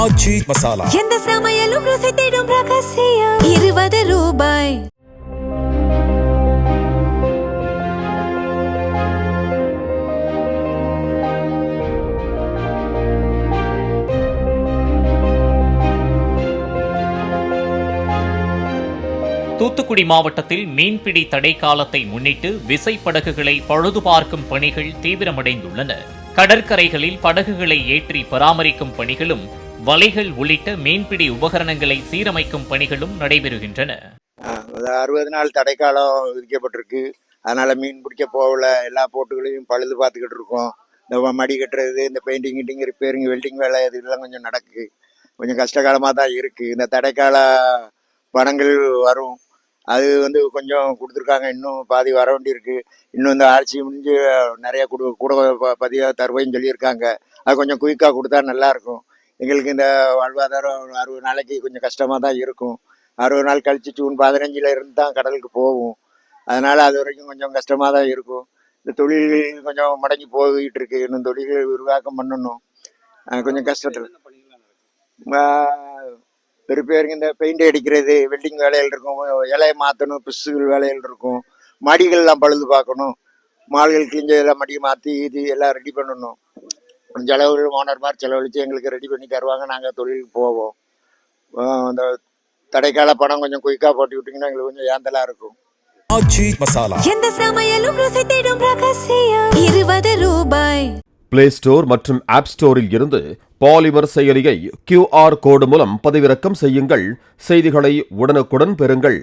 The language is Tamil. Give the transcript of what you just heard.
ஆச்சி மசாலா. எந்த சமையலும் ருசி தேடும் ரகசியம். 20 ரூபாய். தூத்துக்குடி மாவட்டத்தில் மீன்பிடி தடை காலத்தை முன்னிட்டு விசைப்படகுகளை பழுது பார்க்கும் பணிகள் தீவிரமடைந்துள்ளன. கடற்கரைகளில் படகுகளை ஏற்றி பராமரிக்கும் பணிகளும் வலைகள் உள்ளிட்ட மீன்பிடி உபகரணங்களை சீரமைக்கும் பணிகளும் நடைபெறுகின்றன. 60 நாள் தடைக்காலம் விதிக்கப்பட்டிருக்கு. அதனால மீன் பிடிக்க போகல, எல்லா போட்டுகளையும் பழுது பார்த்துக்கிட்டு இருக்கோம். இந்த மடி கட்டுறது, இந்த பெயிண்டிங் கிட்டிங் ரிப்பேரிங் வெல்டிங் வேலை இதெல்லாம் கொஞ்சம் நடக்கு. கொஞ்சம் கஷ்டகாலமாக தான் இருக்குது. இந்த தடைக்கால பணங்கள் வரும், அது கொஞ்சம் கொடுத்துருக்காங்க. இன்னும் பாதி வர வேண்டியிருக்கு. இன்னும் இந்த ஆட்சி முடிஞ்சு நிறைய கூட பதிவாக தருவைன்னு சொல்லியிருக்காங்க. அது கொஞ்சம் குயிக்காக கொடுத்தா நல்லாயிருக்கும். எங்களுக்கு இந்த வாழ்வாதாரம் 60 நாளைக்கு கொஞ்சம் கஷ்டமாக தான் இருக்கும். 60 நாள் கழிச்சு ஜூன் 15 இருந்து தான் கடலுக்கு போகும். அதனால் அது வரைக்கும் கொஞ்சம் கஷ்டமாக தான் இருக்கும். இந்த தொழில்கள் கொஞ்சம் மடங்கி போய்கிட்டு இருக்கு. இன்னும் தொழில்கள் விரிவாக்கம் பண்ணணும். கொஞ்சம் கஷ்டத்தில் ரிப்பேரிங், இந்த பெயிண்ட் அடிக்கிறது, வெல்டிங் வேலைகள் இருக்கும், இலையை மாற்றணும், பிசுகள் வேலைகள் இருக்கும், மடிகள்லாம் பழுது பார்க்கணும், மால்கள் கிழிஞ்சதெல்லாம் மடியை மாற்றி இது எல்லாம் ரெடி பண்ணணும். செலவுகள் ஓனர் மாதிரி செலவழித்து எங்களுக்கு ரெடி பண்ணி தருவாங்க. நாங்கள் தொழிலுக்கு போவோம். அந்த தடைக்கால பணம் கொஞ்சம் குயிக்காக போட்டு விட்டிங்கன்னா எங்களுக்கு கொஞ்சம் ஏந்தலாக இருக்கும். ஆச்சி மசாலா. எந்த சமையலும் ருசி தேடும் ரகசியம். 20 ரூபாய். பிளே ஸ்டோர் மற்றும் ஆப் ஸ்டோரில் இருந்து பாலிமர் செயலியை QR கோடு மூலம் பதிவிறக்கம் செய்யுங்கள். செய்திகளை உடனுக்குடன் பெறுங்கள்.